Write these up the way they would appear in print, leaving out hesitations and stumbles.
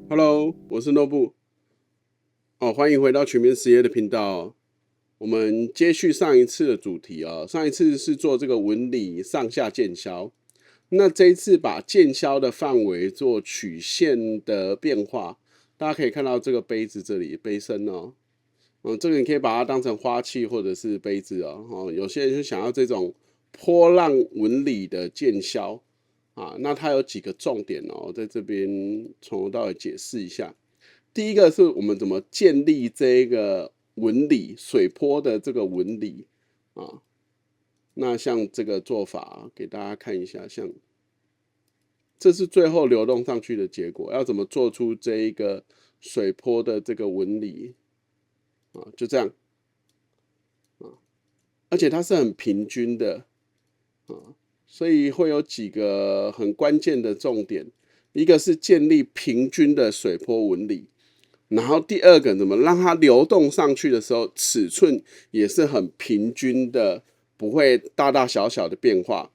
Hello，我是诺布。欢迎回到全面实业的频道。我们接续上一次的主题啊，上一次是做这个纹理上下渐消，那这一次把渐消的范围做曲线的变化。大家可以看到这个杯子这里杯身哦，这个你可以把它当成花器或者是杯子哦。有些人就想要这种波浪纹理的渐消啊，那它有几个重点哦，在这边从头到尾解释一下。第一个是我们怎么建立这个纹理水波的这个纹理啊？那像这个做法给大家看一下，像这是最后流动上去的结果，要怎么做出这一个水波的这个纹理啊？就这样啊，而且它是很平均的啊，所以会有几个很关键的重点，一个是建立平均的水波纹理。然后第二个怎么让它流动上去的时候，尺寸也是很平均的，不会大大小小的变化。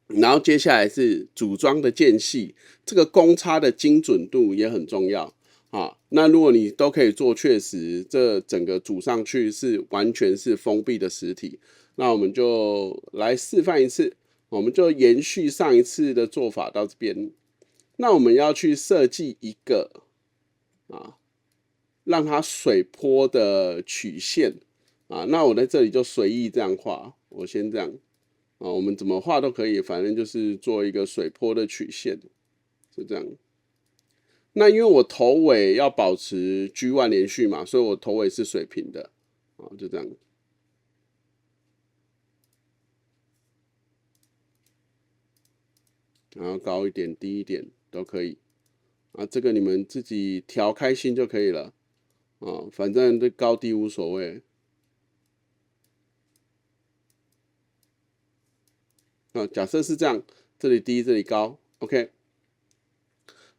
然后接下来是组装的间隙，这个公差的精准度也很重要啊。那如果你都可以做确实，这整个组上去是完全是封闭的实体，那我们就来示范一次，我们就延续上一次的做法到这边。那我们要去设计一个啊。让它水波的曲线啊，那我在这里就随意这样画，我先这样啊，我们怎么画都可以，反正就是做一个水波的曲线，就这样。那因为我头尾要保持 G1 连续嘛，所以我头尾是水平的啊，就这样。然后高一点、低一点都可以啊，这个你们自己调开心就可以了啊，反正这高低无所谓。假设是这样，这里低，这里高 ，OK。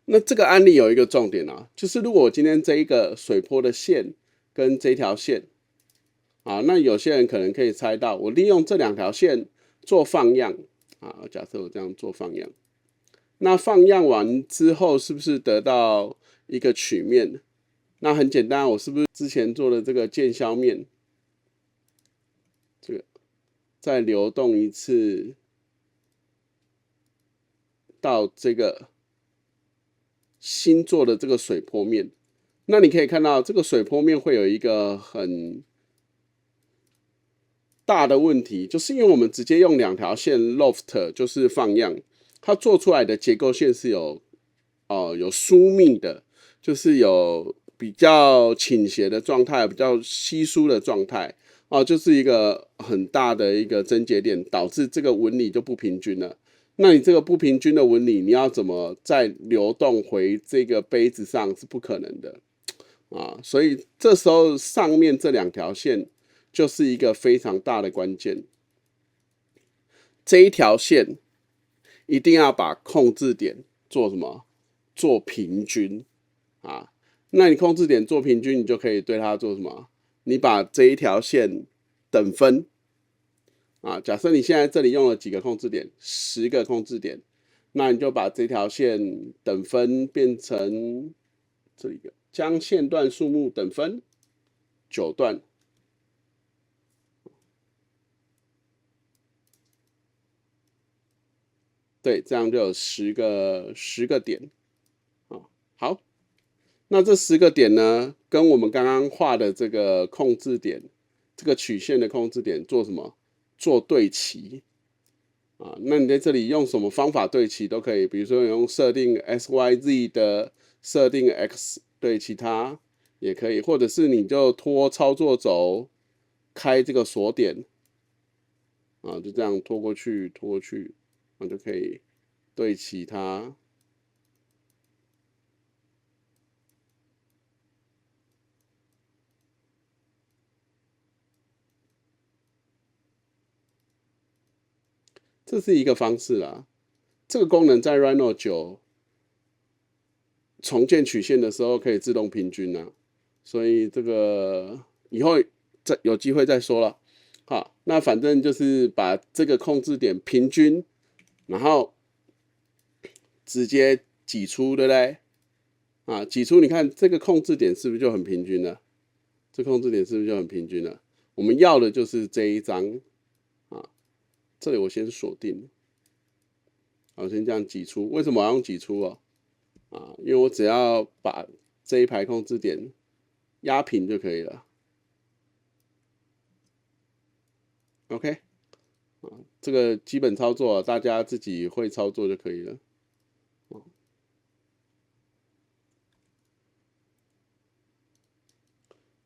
那这个案例有一个重点啊，就是如果我今天这一个水波的线跟这条线啊，那有些人可能可以猜到，我利用这两条线做放样啊，假设我这样做放样，那放样完之后是不是得到一个曲面？那很简单，我是不是之前做的这个渐消面，这个再流动一次到这个新做的这个水波面？那你可以看到，这个水波面会有一个很大的问题，就是因为我们直接用两条线 loft 就是放样，它做出来的结构线是有疏密的，就是有比较倾斜的状态，比较稀疏的状态就是一个很大的一个症结点，导致这个纹理就不平均了。那你这个不平均的纹理，你要怎么再流动回这个杯子上是不可能的所以这时候上面这两条线就是一个非常大的关键。这一条线一定要把控制点做什么？做平均啊。那你控制点做平均，你就可以对它做什么？你把这一条线等分假设你现在这里用了几个控制点？10个控制点，那你就把这条线等分变成这里将线段数目等分9段。对，这样就有十个点好，那这10个点呢，跟我们刚刚画的这个控制点，这个曲线的控制点做什么？做对齐那你在这里用什么方法对齐都可以，比如说用设定 XYZ 的设定 X 对齐它也可以，或者是你就拖操作轴开这个锁点就这样拖过去，拖过去，就可以对齐它。这是一个方式啦。这个功能在 Rhino 9重建曲线的时候可以自动平均所以这个以后再有机会再说了。好，那反正就是把这个控制点平均，然后直接挤出，对不对？啊，挤出，你看这个控制点是不是就很平均了？这控制点是不是就很平均了？我们要的就是这一张啊，这里我先锁定，好，先这样挤出。为什么我要用挤出哦？啊，因为我只要把这一排控制点压平就可以了。OK， 啊，这个基本操作大家自己会操作就可以了。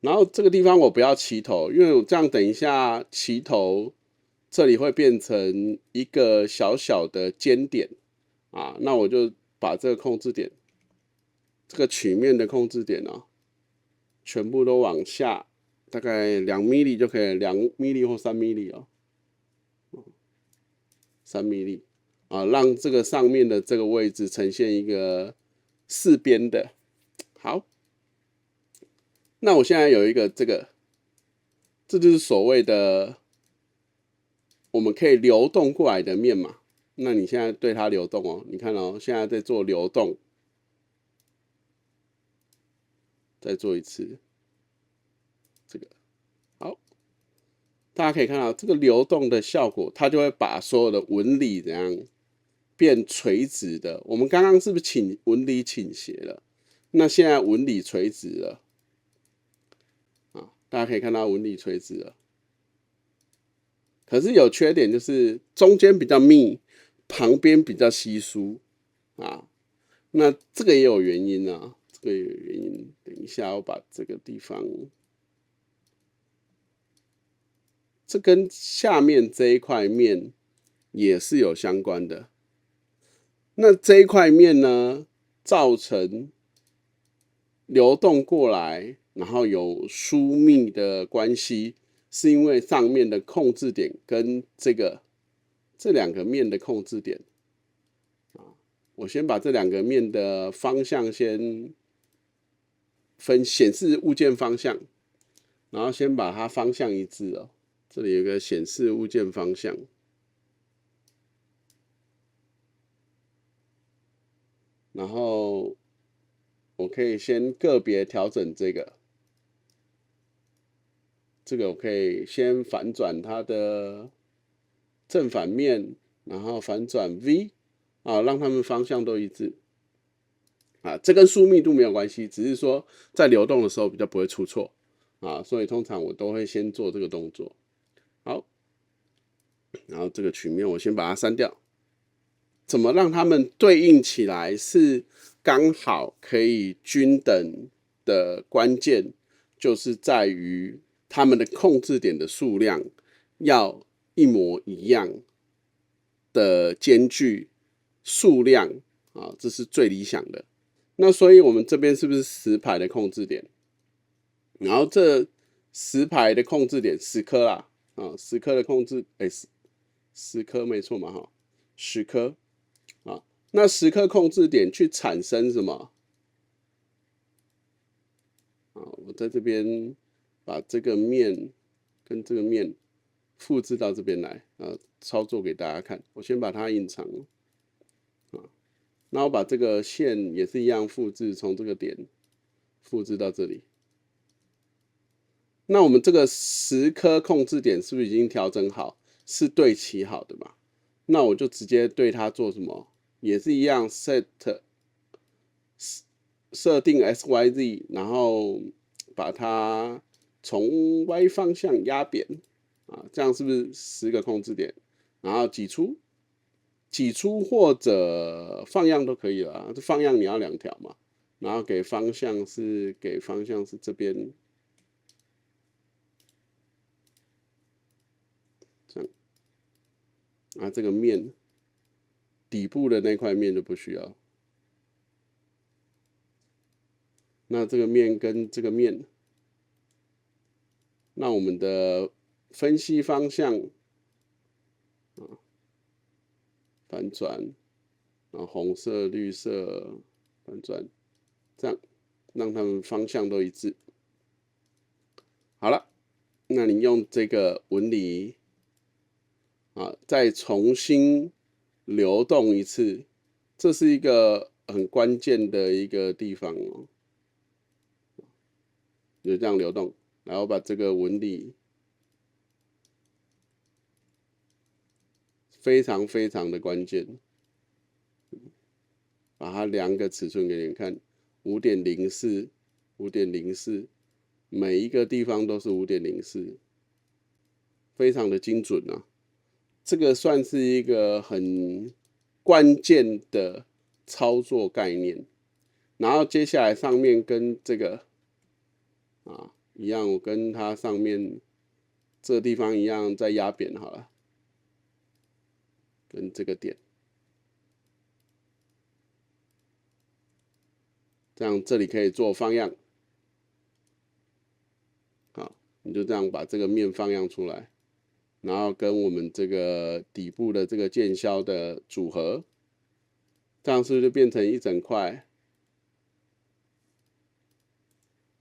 然后这个地方我不要齐头，因为我这样等一下齐头这里会变成一个小小的尖点啊，那我就把这个控制点，这个曲面的控制点呢、全部都往下，大概2mm 就可以，2mm 或3mm 哦，3mm 啊，让这个上面的这个位置呈现一个四边的。好，那我现在有一个这个，这就是所谓的我们可以流动过来的面嘛。那你现在对它流动哦，你看哦，现在在做流动，再做一次这个。好，大家可以看到这个流动的效果，它就会把所有的纹理怎样变垂直的。我们刚刚是不是纹理倾斜了？那现在纹理垂直了啊，大家可以看到纹理垂直了。可是有缺点，就是中间比较密，旁边比较稀疏啊。那这个也有原因啊，这个也有原因。等一下，我把这个地方，这跟下面这一块面也是有相关的。那这一块面呢，造成流动过来，然后有疏密的关系，是因为上面的控制点跟这两个面的控制点啊。我先把这两个面的方向先显示物件方向，然后先把它方向一致哦。这里有个显示物件方向，然后我可以先个别调整这个。这个我可以先反转它的正反面，然后反转 V 啊，让它们方向都一致啊。这跟疏密度没有关系，只是说在流动的时候比较不会出错啊，所以通常我都会先做这个动作。好，然后这个曲面我先把它删掉。怎么让它们对应起来是刚好可以均等的关键，就是在于它们的控制点的数量要一模一样的间距数量啊，这是最理想的。那所以我们这边是不是10排的控制点？然后这10排的控制点10颗啦，啊，10颗的控制，10颗没错嘛，哈，10颗。啊，那10颗控制点去产生什么？啊，我在这边把这个面跟这个面复制到这边来，操作给大家看。我先把它隐藏，啊，那我把这个线也是一样复制，从这个点复制到这里。那我们这个10颗控制点是不是已经调整好，是对齐好的嘛？那我就直接对它做什么？也是一样 设定 SYZ， 然后把它从 Y 方向压扁啊，这样是不是10个控制点？然后挤出或者放样都可以了。这放样你要2条嘛，然后给方向是这边，这样啊，这个面底部的那块面就不需要。那这个面跟这个面，那我们的分析方向啊，反转，然后红色、绿色反转，这样让它们方向都一致。好了，那你用这个纹理啊，再重新流动一次这是一个很关键的一个地方哦，就这样流动，然后把这个纹理非常非常的关键，把它量个尺寸给你们看，5.04， 5.04，每一个地方都是5.04，非常的精准啊。这个算是一个很关键的操作概念。然后接下来上面跟这个一样，我跟它上面这个地方一样再压扁好了，跟这个点，这样这里可以做放样。好，你就这样把这个面放样出来，然后跟我们这个底部的这个剑鞘的组合，这样是不是就变成一整块？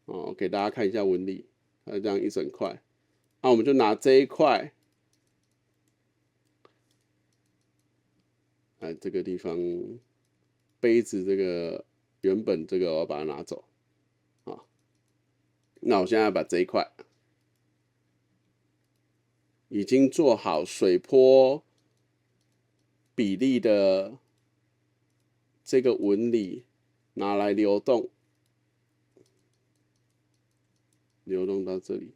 哦，给大家看一下纹理，它这样一整块。那我们就拿这一块，这个地方杯子这个原本这个我要把它拿走，啊，那我现在把这一块已经做好水波比例的这个纹理拿来流动，流动到这里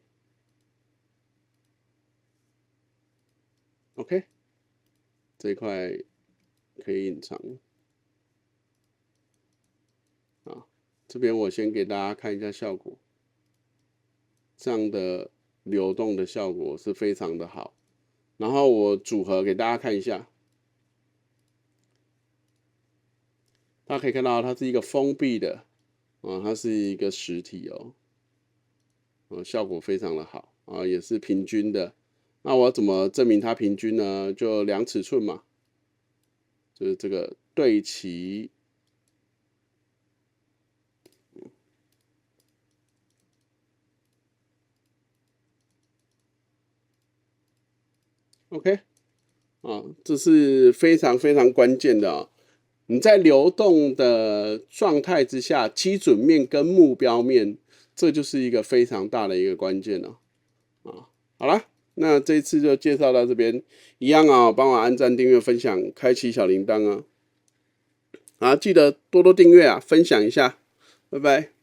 ，OK， 这一块可以隐藏。啊，这边我先给大家看一下效果，这样的流动的效果是非常的好。然后我组合给大家看一下，大家可以看到它是一个封闭的，它是一个实体哦，效果非常的好啊，也是平均的。那我怎么证明它平均呢？就量尺寸嘛，就是这个对齐。OK， 这是非常非常关键的啊。你在流动的状态之下，基准面跟目标面，这就是一个非常大的一个关键了好啦，那这一次就介绍到这边，一样帮我按赞、订阅、分享、开启小铃铛记得多多订阅分享一下，拜拜。